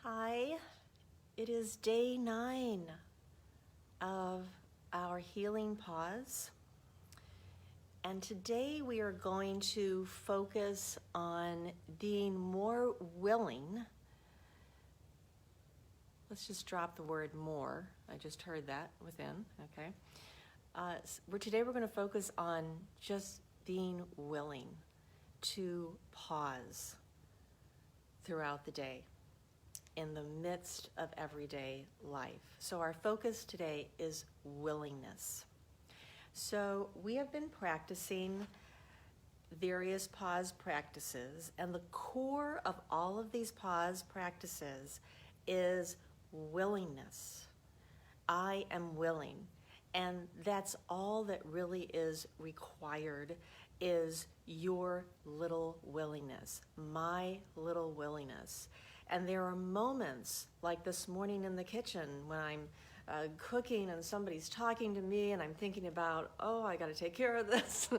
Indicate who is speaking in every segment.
Speaker 1: Hi, it is day 9 of our healing pause. And today we are going to focus on being more willing. Let's just drop the word more. I just heard that within, okay? Today we're going to focus on just being willing to pause throughout the day, in the midst of everyday life. So our focus today is willingness. So we have been practicing various pause practices, and the core of all of these pause practices is willingness. I am willing. And that's all that really is required, is your little willingness, my little willingness. And there are moments like this morning in the kitchen when I'm cooking and somebody's talking to me and I'm thinking about, oh, I got to take care of this,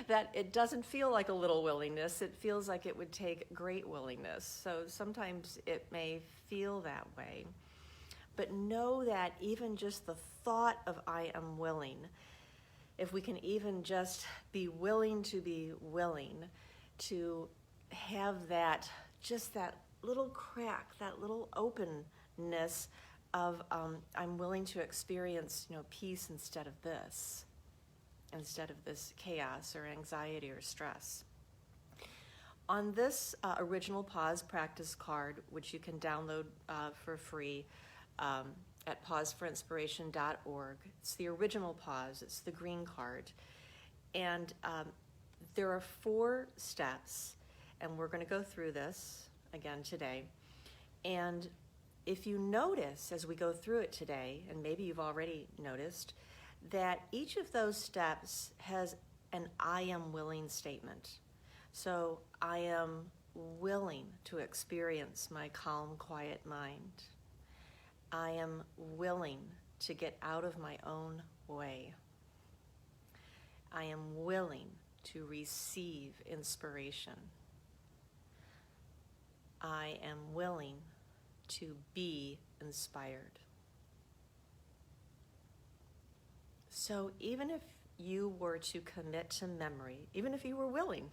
Speaker 1: that it doesn't feel like a little willingness. It feels like it would take great willingness. So sometimes it may feel that way. But know that even just the thought of I am willing, if we can even just be willing to have that, just that little crack, that little openness of I'm willing to experience, peace instead of this chaos or anxiety or stress. On this original pause practice card, which you can download for free at pauseforoinspiration.org, it's the original pause, it's the green card. And there are 4 steps, and we're going to go through this again today. And if you notice as we go through it today, and maybe you've already noticed, that each of those steps has an I am willing statement. So I am willing to experience my calm, quiet mind. I am willing to get out of my own way. I am willing to receive inspiration. I am willing to be inspired. So even if you were to commit to memory, even if you were willing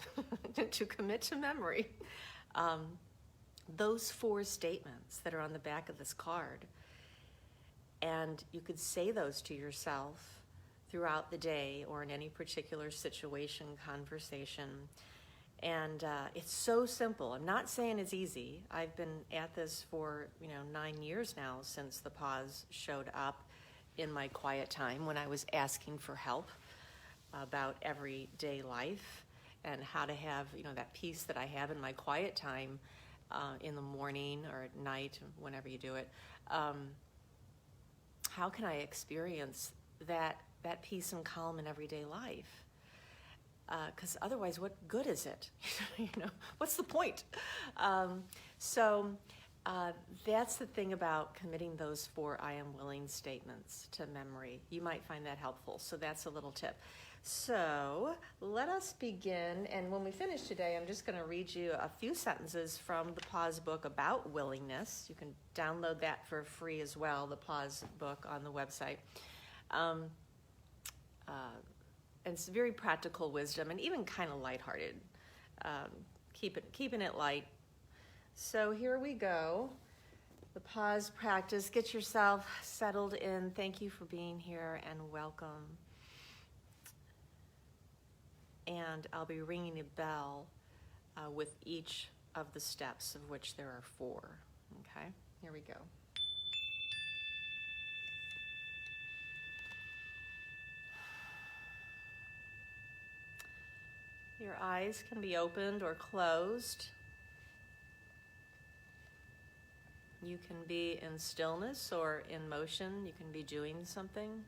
Speaker 1: to commit to memory, those 4 statements that are on the back of this card, and you could say those to yourself throughout the day or in any particular situation, conversation. And it's so simple. I'm not saying it's easy. I've been at this for 9 years now, since the pause showed up in my quiet time when I was asking for help about everyday life and how to have that peace that I have in my quiet time in the morning or at night, whenever you do it. How can I experience that peace and calm in everyday life? Because otherwise, what good is it? What's the point? So that's the thing about committing those 4 I am willing statements to memory. You might find that helpful. So that's a little tip. So let us begin. And when we finish today, I'm just going to read you a few sentences from the Pause book about willingness. You can download that for free as well, the Pause book on the website. And it's very practical wisdom and even kind of lighthearted. Keeping it light. So here we go. The pause practice. Get yourself settled in. Thank you for being here and welcome. And I'll be ringing a bell with each of the steps, of which there are 4. Okay, here we go. Your eyes can be opened or closed. You can be in stillness or in motion. You can be doing something.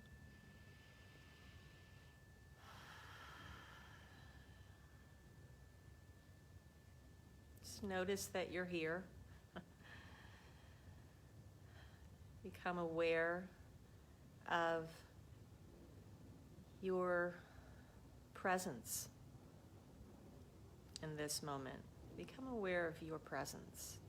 Speaker 1: Just notice that you're here. Become aware of your presence in this moment. Become aware of your presence.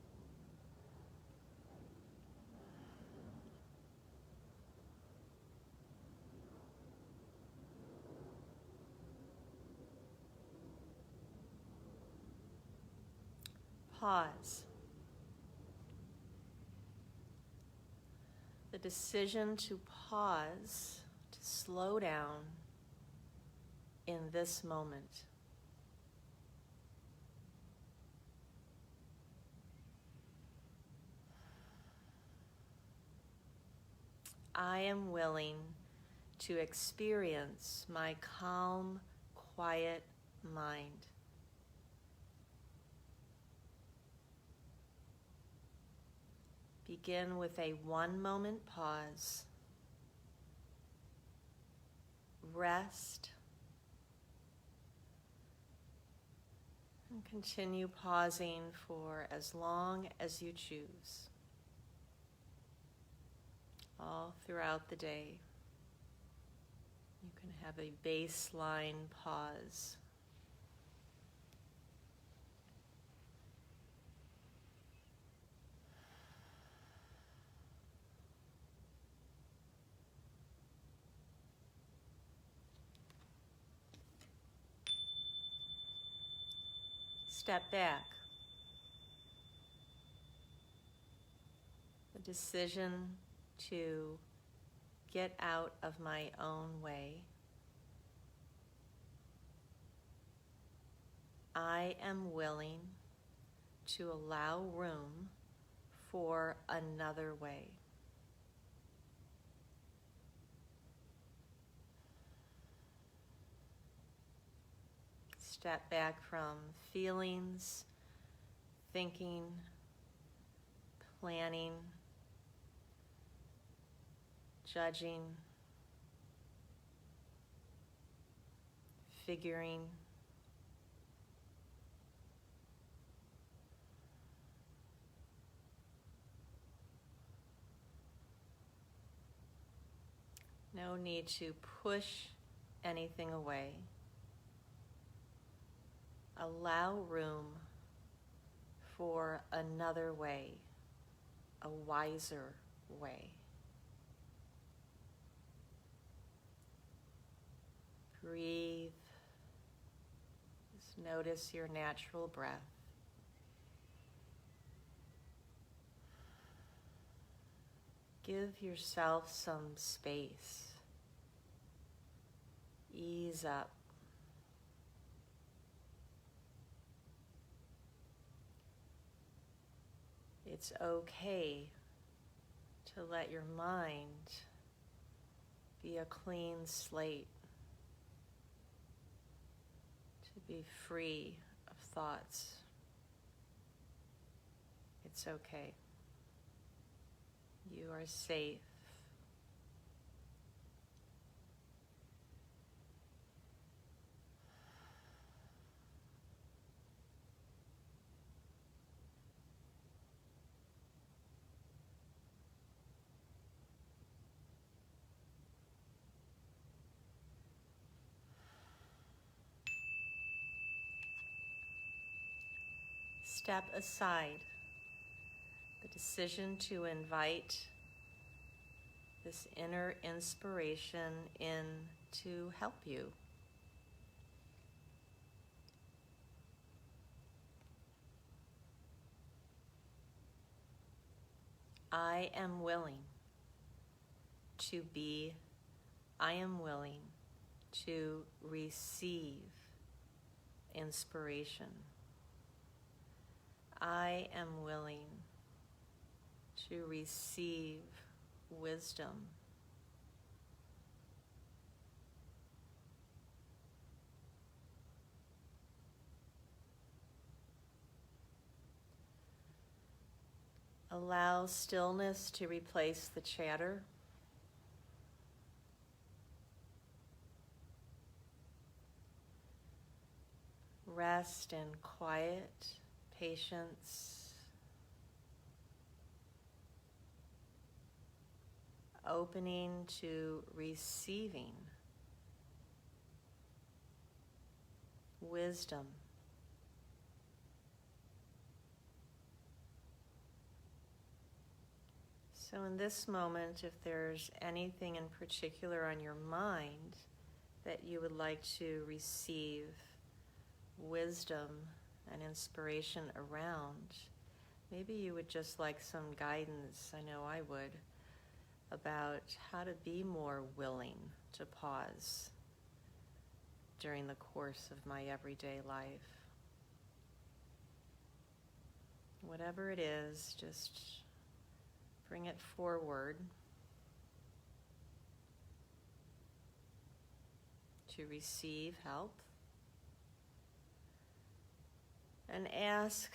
Speaker 1: Pause. The decision to pause, to slow down in this moment. I am willing to experience my calm, quiet mind. Begin with a 1-moment pause. Rest. And continue pausing for as long as you choose. All throughout the day, you can have a baseline pause. Step back. The decision to get out of my own way. I am willing to allow room for another way. Step back from feelings, thinking, planning, judging, figuring. No need to push anything away. Allow room for another way, a wiser way. Breathe. Just notice your natural breath. Give yourself some space. Ease up. It's okay to let your mind be a clean slate, to be free of thoughts. It's okay. You are safe. Step aside. The decision to invite this inner inspiration in to help you. I am willing to be, I am willing to receive inspiration. I am willing to receive wisdom. Allow stillness to replace the chatter. Rest and quiet, patience. Opening to receiving wisdom. So in this moment, if there's anything in particular on your mind that you would like to receive wisdom and inspiration around, maybe you would just like some guidance, I know I would, about how to be more willing to pause during the course of my everyday life. Whatever it is, just bring it forward to receive help and ask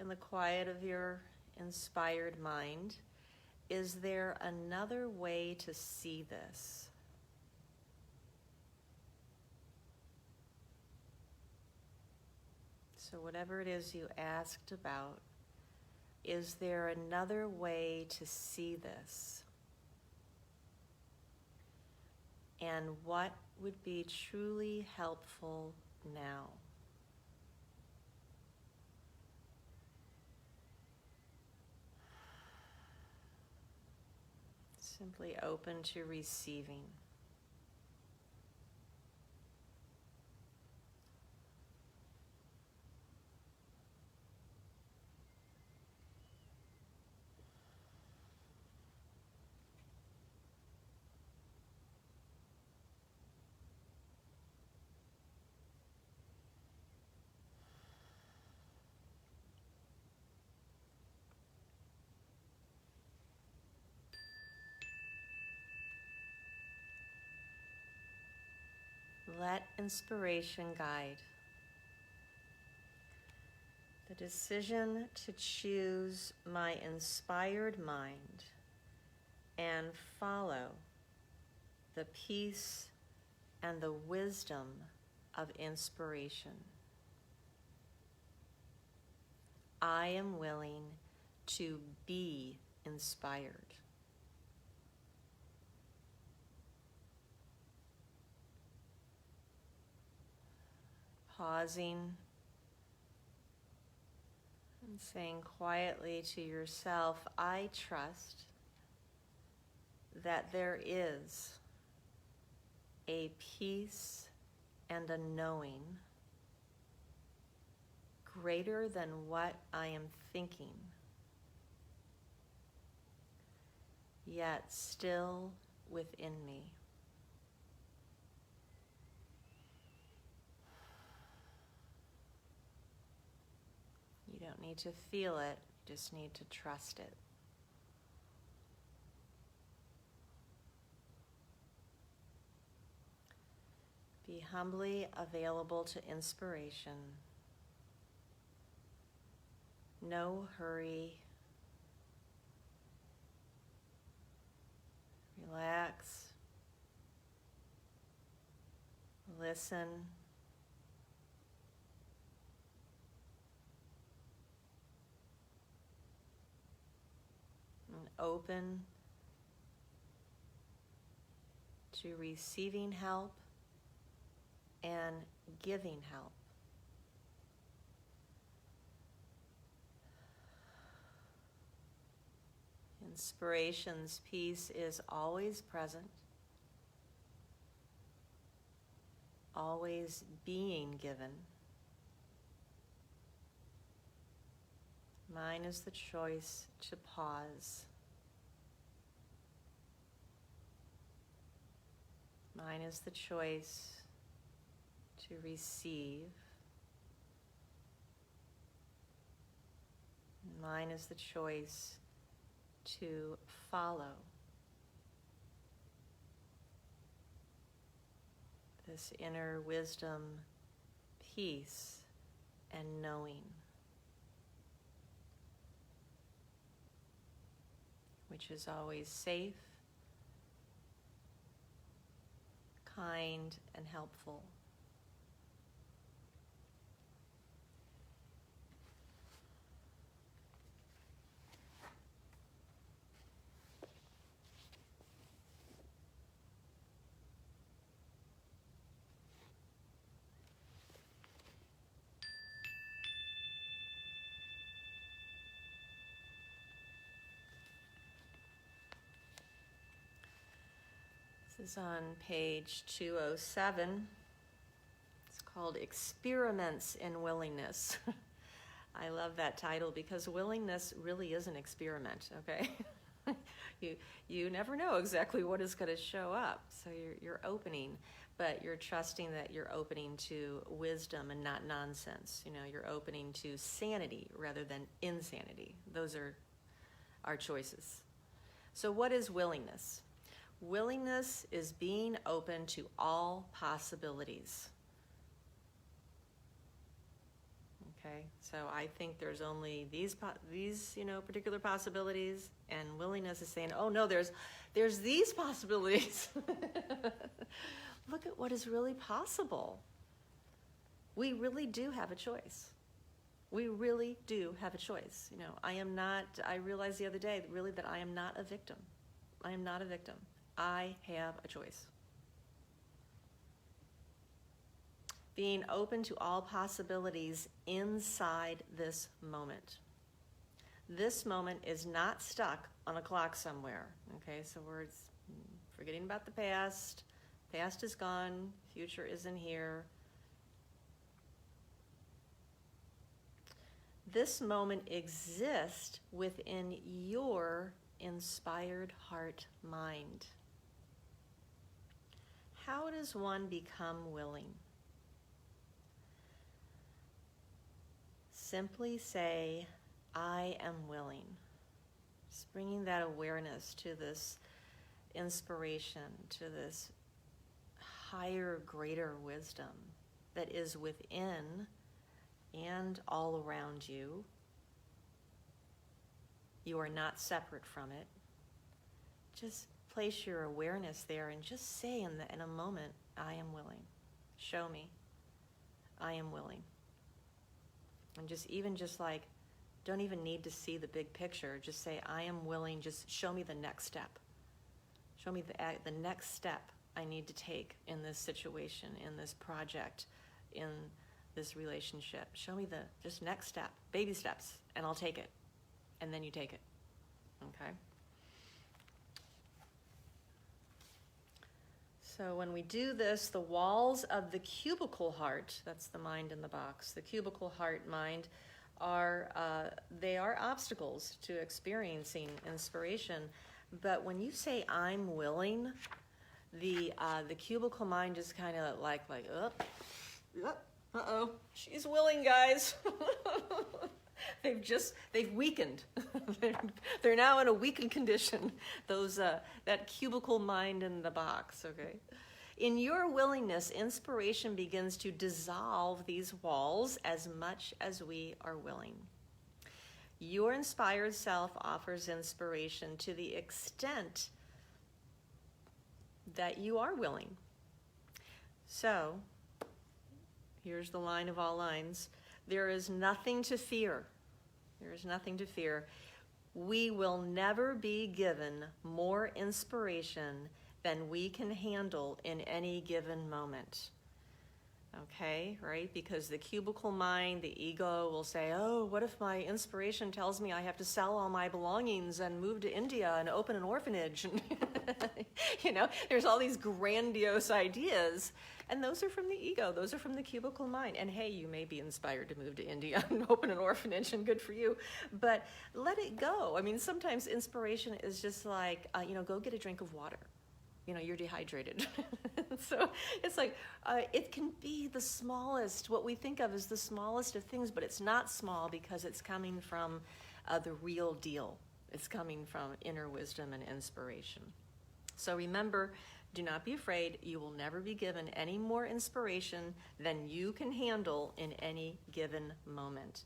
Speaker 1: in the quiet of your inspired mind, is there another way to see this? So whatever it is you asked about, is there another way to see this? And what would be truly helpful now? Simply open to receiving. Let inspiration guide. The decision to choose my inspired mind and follow the peace and the wisdom of inspiration. I am willing to be inspired. Pausing and saying quietly to yourself, I trust that there is a peace and a knowing greater than what I am thinking, yet still within me. You don't need to feel it, you just need to trust it. Be humbly available to inspiration. No hurry. Relax. Listen. And open to receiving help and giving help. Inspiration's peace is always present, always being given. Mine is the choice to pause. Mine is the choice to receive. Mine is the choice to follow this inner wisdom, peace, and knowing, which is always safe, kind, and helpful. This is on page 207. It's called Experiments in Willingness. I love that title because willingness really is an experiment, okay? you never know exactly what is going to show up. So you're opening, but you're trusting that you're opening to wisdom and not nonsense. You know, you're opening to sanity rather than insanity. Those are our choices. So what is willingness? Willingness is being open to all possibilities. Okay, so I think there's only these particular possibilities, and willingness is saying, oh no, there's these possibilities. Look at what is really possible. We really do have a choice. We really do have a choice. You know, I realized the other day really that I am not a victim. I am not a victim. I have a choice. Being open to all possibilities inside this moment. This moment is not stuck on a clock somewhere. Okay, so we're forgetting about the past. Past is gone. Future isn't here. This moment exists within your inspired heart mind. How does one become willing? Simply say, I am willing. Just bringing that awareness to this inspiration, to this higher, greater wisdom that is within and all around you. You are not separate from it. Just place your awareness there and just say in a moment, I am willing. Show me. I am willing. And just like, don't even need to see the big picture. Just say, I am willing. Just show me the next step. Show me the next step I need to take in this situation, in this project, in this relationship. Show me the just next step, baby steps, and I'll take it. And then you take it. Okay? So when we do this, the walls of the cubicle heart, that's the mind in the box, the cubicle heart mind, they are obstacles to experiencing inspiration. But when you say I'm willing, the cubicle mind is kind of like uh-oh, she's willing, guys. They've weakened. They're now in a weakened condition. That cubicle mind in the box, okay? In your willingness, inspiration begins to dissolve these walls as much as we are willing. Your inspired self offers inspiration to the extent that you are willing. So, here's the line of all lines. There is nothing to fear. There is nothing to fear. We will never be given more inspiration than we can handle in any given moment. Okay, right? Because the cubicle mind, the ego will say, oh, what if my inspiration tells me I have to sell all my belongings and move to India and open an orphanage? And, there's all these grandiose ideas. And those are from the ego. Those are from the cubicle mind. And hey, you may be inspired to move to India and open an orphanage, and good for you. But let it go. I mean, sometimes inspiration is just like, go get a drink of water. You're dehydrated. So it's like, it can be the smallest, what we think of as the smallest of things, but it's not small because it's coming from the real deal. It's coming from inner wisdom and inspiration. So remember, do not be afraid. You will never be given any more inspiration than you can handle in any given moment.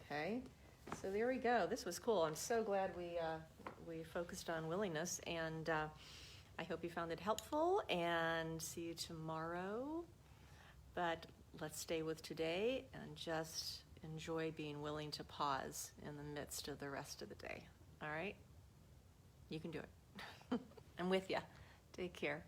Speaker 1: Okay, so there we go. This was cool. I'm so glad we focused on willingness, and I hope you found it helpful, and see you tomorrow. But let's stay with today and just enjoy being willing to pause in the midst of the rest of the day. All right? You can do it. I'm with you. Take care.